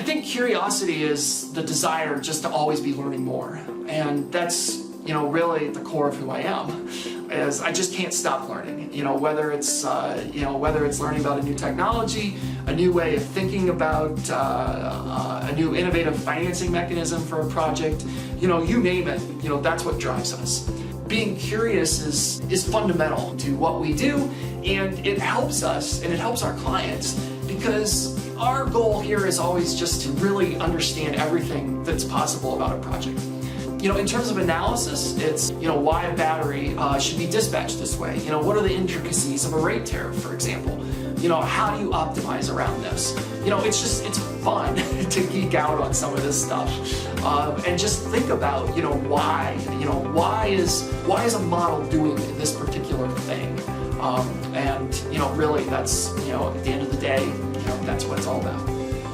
think curiosity is the desire just to always be learning more, and that's really at the core of who I am. Is I just can't stop learning. Whether it's learning about a new technology, a new way of thinking about a new innovative financing mechanism for a project, you name it. That's what drives us. Being curious is fundamental to what we do, and it helps us and it helps our clients, because our goal here is always just to really understand everything that's possible about a project. In terms of analysis, it's why a battery should be dispatched this way. What are the intricacies of a rate tariff, for example? How do you optimize around this? It's fun to geek out on some of this stuff, and just think about why is a model doing this particular thing, and really that's at the end of the day that's what it's all about.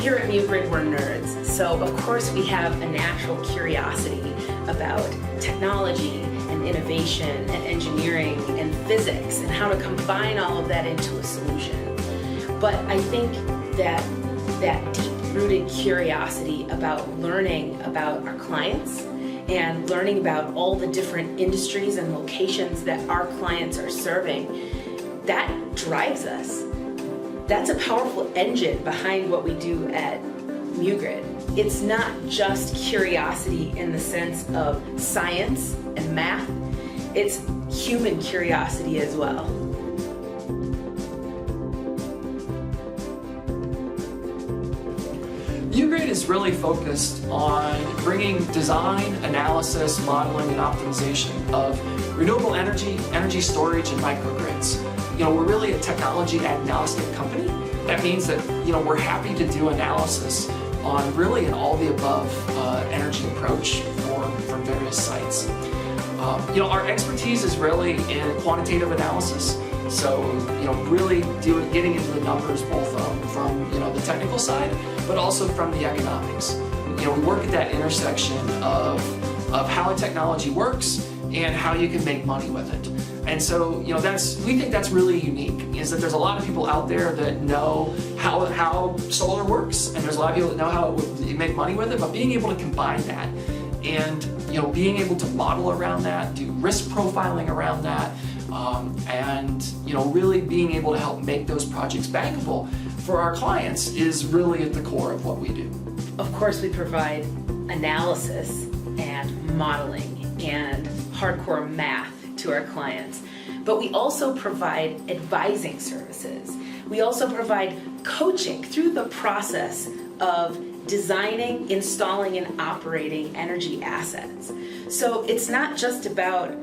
Here at muGrid, we're nerds, so of course we have a natural curiosity about technology and innovation and engineering and physics and how to combine all of that into a solution. But I think that deep-rooted curiosity about learning about our clients and learning about all the different industries and locations that our clients are serving, that drives us. That's a powerful engine behind what we do at muGrid. It's not just curiosity in the sense of science and math, it's human curiosity as well. muGrid is really focused on bringing design, analysis, modeling, and optimization of renewable energy, energy storage, and microgrids. We're really a technology agnostic company. That means that we're happy to do analysis on really an all-the-above energy approach for various sites. Our expertise is really in quantitative analysis. So really getting into the numbers both from the technical side, but also from the economics. We work at that intersection of how a technology works and how you can make money with it. And so, we think that's really unique, is that there's a lot of people out there that know how solar works, and there's a lot of people that know how you make money with it, but being able to combine that and, being able to model around that, do risk profiling around that, and, really being able to help make those projects bankable for our clients is really at the core of what we do. Of course, we provide analysis and modeling and hardcore math to our clients, but we also provide advising services. We also provide coaching through the process of designing, installing, and operating energy assets. So it's not just about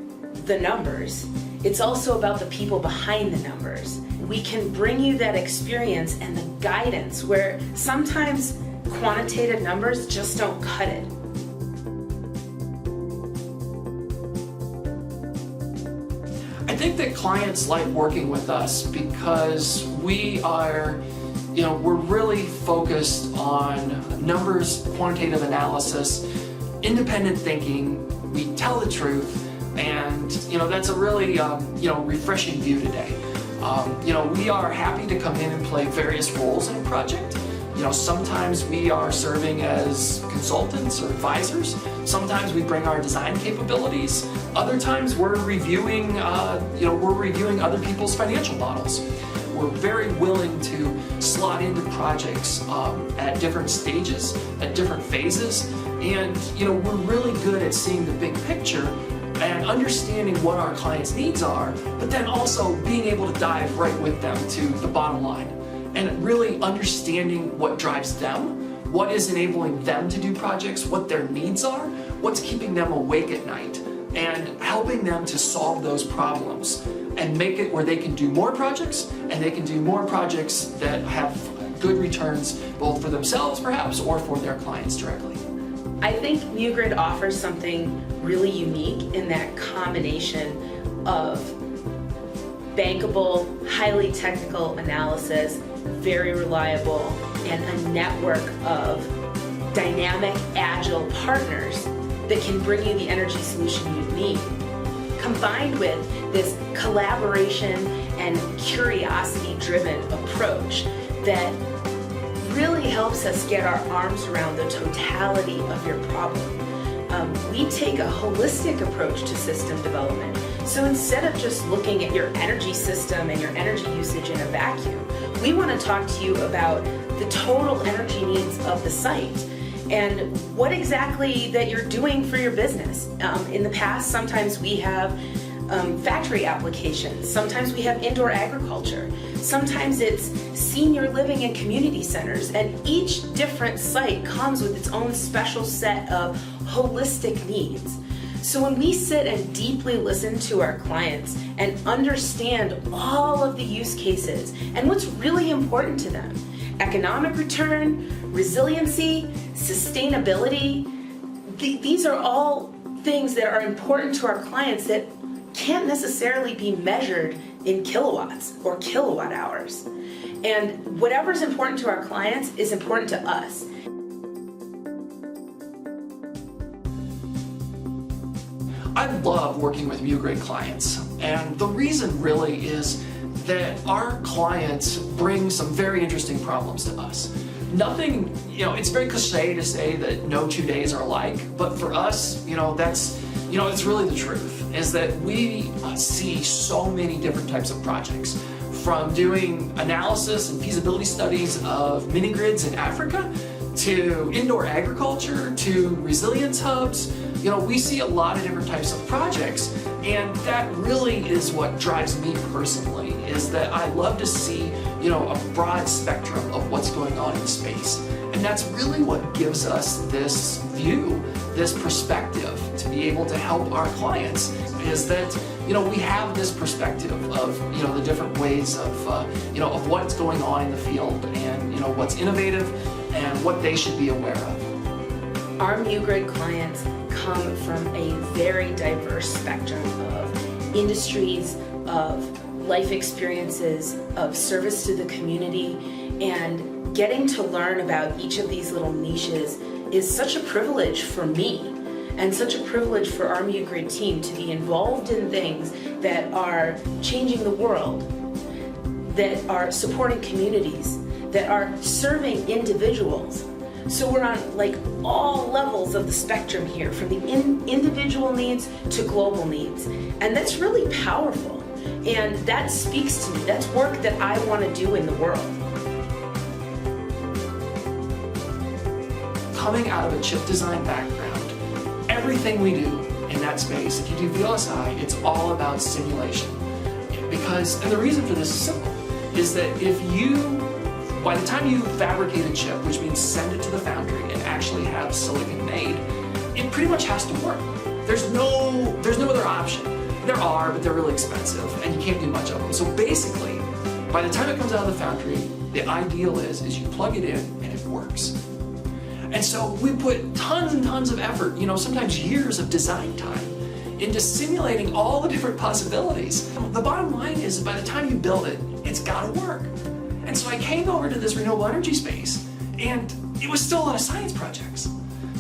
the numbers, it's also about the people behind the numbers. We can bring you that experience and the guidance where sometimes quantitative numbers just don't cut it. I think that clients like working with us because we are, we're really focused on numbers, quantitative analysis, independent thinking. We tell the truth, and that's a really refreshing view today. We are happy to come in and play various roles in a project. Sometimes we are serving as consultants or advisors. Sometimes we bring our design capabilities. Other times we're reviewing, other people's financial models. We're very willing to slot into projects at different stages, at different phases, and we're really good at seeing the big picture and understanding what our clients' needs are, but then also being able to dive right with them to the bottom line and really understanding what drives them, what is enabling them to do projects, what their needs are, what's keeping them awake at night, and helping them to solve those problems and make it where they can do more projects, and they can do more projects that have good returns both for themselves perhaps or for their clients directly. I think muGrid offers something really unique in that combination of bankable, highly technical analysis, very reliable, and a network of dynamic, agile partners that can bring you the energy solution you need. Combined with this collaboration and curiosity-driven approach that really helps us get our arms around the totality of your problem. We take a holistic approach to system development. So instead of just looking at your energy system and your energy usage in a vacuum, we want to talk to you about the total energy needs of the site and what exactly that you're doing for your business. In the past, sometimes we have factory applications, sometimes we have indoor agriculture, sometimes it's senior living and community centers, and each different site comes with its own special set of holistic needs. So when we sit and deeply listen to our clients and understand all of the use cases and what's really important to them, economic return, resiliency, sustainability, these are all things that are important to our clients that can't necessarily be measured in kilowatts or kilowatt hours. And whatever's important to our clients is important to us. I love working with muGrid clients, and the reason really is that our clients bring some very interesting problems to us. Nothing, it's very cliche to say that no 2 days are alike, but for us, it's really the truth, is that we see so many different types of projects, from doing analysis and feasibility studies of mini grids in Africa, to indoor agriculture, to resilience hubs. We see a lot of different types of projects, and that really is what drives me personally, is that I love to see, a broad spectrum of what's going on in space. And that's really what gives us this view, this perspective to be able to help our clients, is that, we have this perspective of, the different ways of what's going on in the field and, what's innovative and what they should be aware of. Our muGrid clients come from a very diverse spectrum of industries, of life experiences, of service to the community, and getting to learn about each of these little niches is such a privilege for me and such a privilege for our muGrid team to be involved in things that are changing the world, that are supporting communities, that are serving individuals. So we're on all levels of the spectrum here, from the individual needs to global needs. And that's really powerful. And that speaks to me. That's work that I want to do in the world. Coming out of a chip design background, everything we do in that space, if you do VLSI, it's all about simulation. And the reason for this is simple, is that by the time you fabricate a chip, which means send it to the foundry and actually have silicon made, it pretty much has to work. There's no other option. There are, but they're really expensive and you can't do much of them. So basically, by the time it comes out of the foundry, the ideal is you plug it in and it works. And so we put tons and tons of effort, sometimes years of design time, into simulating all the different possibilities. The bottom line is, by the time you build it, it's gotta work. And so I came over to this renewable energy space, and it was still a lot of science projects.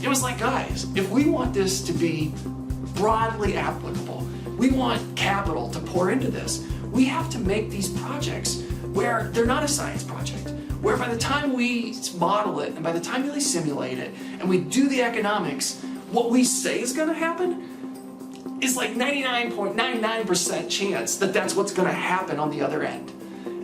It was like, guys, if we want this to be broadly applicable, we want capital to pour into this, we have to make these projects where they're not a science project, where by the time we model it and by the time we really simulate it and we do the economics, what we say is going to happen is like 99.99% chance that that's what's going to happen on the other end.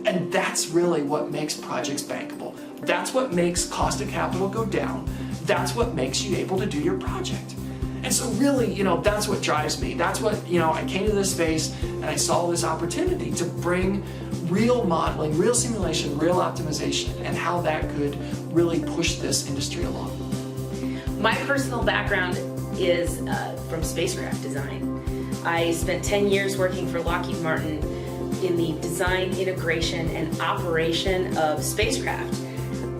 And that's really what makes projects bankable. That's what makes cost of capital go down. That's what makes you able to do your project. And so really, that's what drives me. That's what, I came to this space and I saw this opportunity to bring real modeling, real simulation, real optimization, and how that could really push this industry along. My personal background is from spacecraft design. I spent 10 years working for Lockheed Martin in the design, integration, and operation of spacecraft.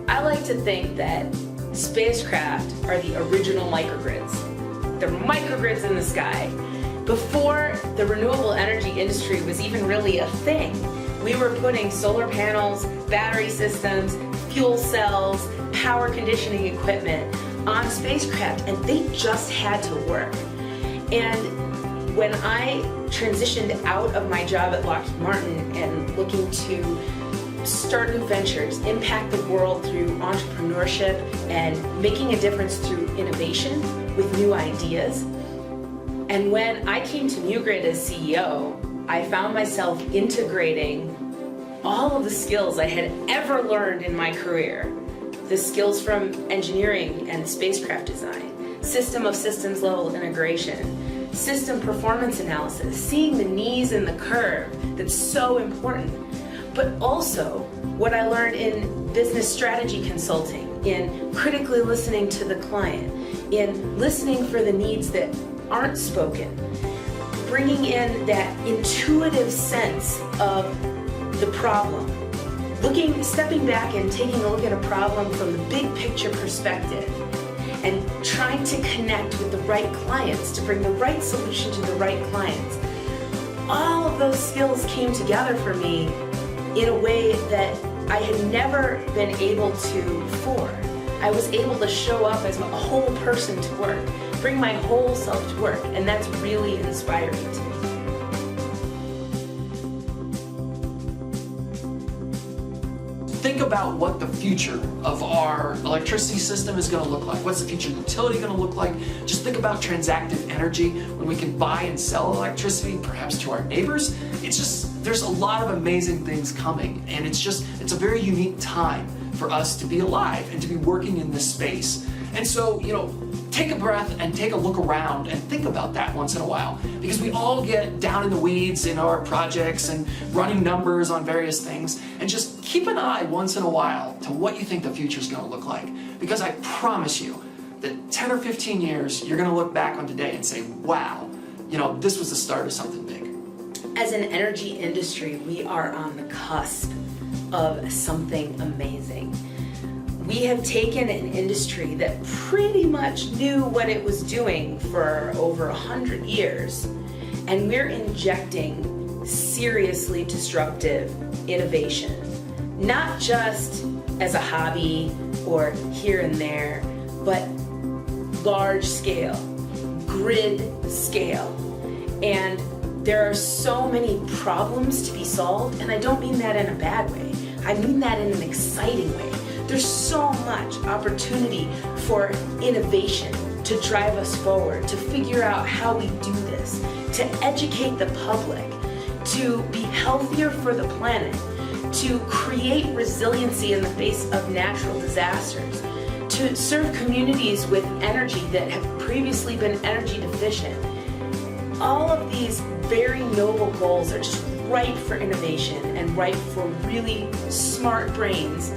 I like to think that spacecraft are the original microgrids. They're microgrids in the sky. Before the renewable energy industry was even really a thing, we were putting solar panels, battery systems, fuel cells, power conditioning equipment on spacecraft, and they just had to work. And when I transitioned out of my job at Lockheed Martin and looking to start new ventures, impact the world through entrepreneurship, and making a difference through innovation with new ideas. And when I came to muGrid as CEO, I found myself integrating all of the skills I had ever learned in my career. The skills from engineering and spacecraft design, system of systems level integration, system performance analysis, seeing the knees in the curve, that's so important. But also what I learned in business strategy consulting, in critically listening to the client, in listening for the needs that aren't spoken, bringing in that intuitive sense of the problem, stepping back and taking a look at a problem from the big picture perspective, and trying to connect with the right clients to bring the right solution to the right clients. All of those skills came together for me in a way that I had never been able to before. I was able to show up as a whole person to work, bring my whole self to work, and that's really inspiring to me. Think about what the future of our electricity system is going to look like. What's the future utility going to look like? Just think about transactive energy when we can buy and sell electricity, perhaps to our neighbors. It's just, there's a lot of amazing things coming, and it's a very unique time for us to be alive and to be working in this space. And so, take a breath and take a look around and think about that once in a while, because we all get down in the weeds in our projects and running numbers on various things, and just keep an eye once in a while to what you think the future is going to look like, because I promise you that 10 or 15 years you're going to look back on today and say, wow, this was the start of something big. As an energy industry, we are on the cusp of something amazing. We have taken an industry that pretty much knew what it was doing for over 100 years, and we're injecting seriously disruptive innovation, not just as a hobby or here and there, but large scale, grid scale. And there are so many problems to be solved, and I don't mean that in a bad way. I mean that in an exciting way. There's so much opportunity for innovation to drive us forward, to figure out how we do this, to educate the public, to be healthier for the planet, to create resiliency in the face of natural disasters, to serve communities with energy that have previously been energy deficient. All of these very noble goals are just ripe for innovation and ripe for really smart brains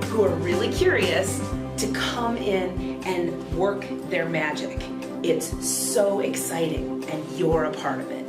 who are really curious to come in and work their magic. It's so exciting, and you're a part of it.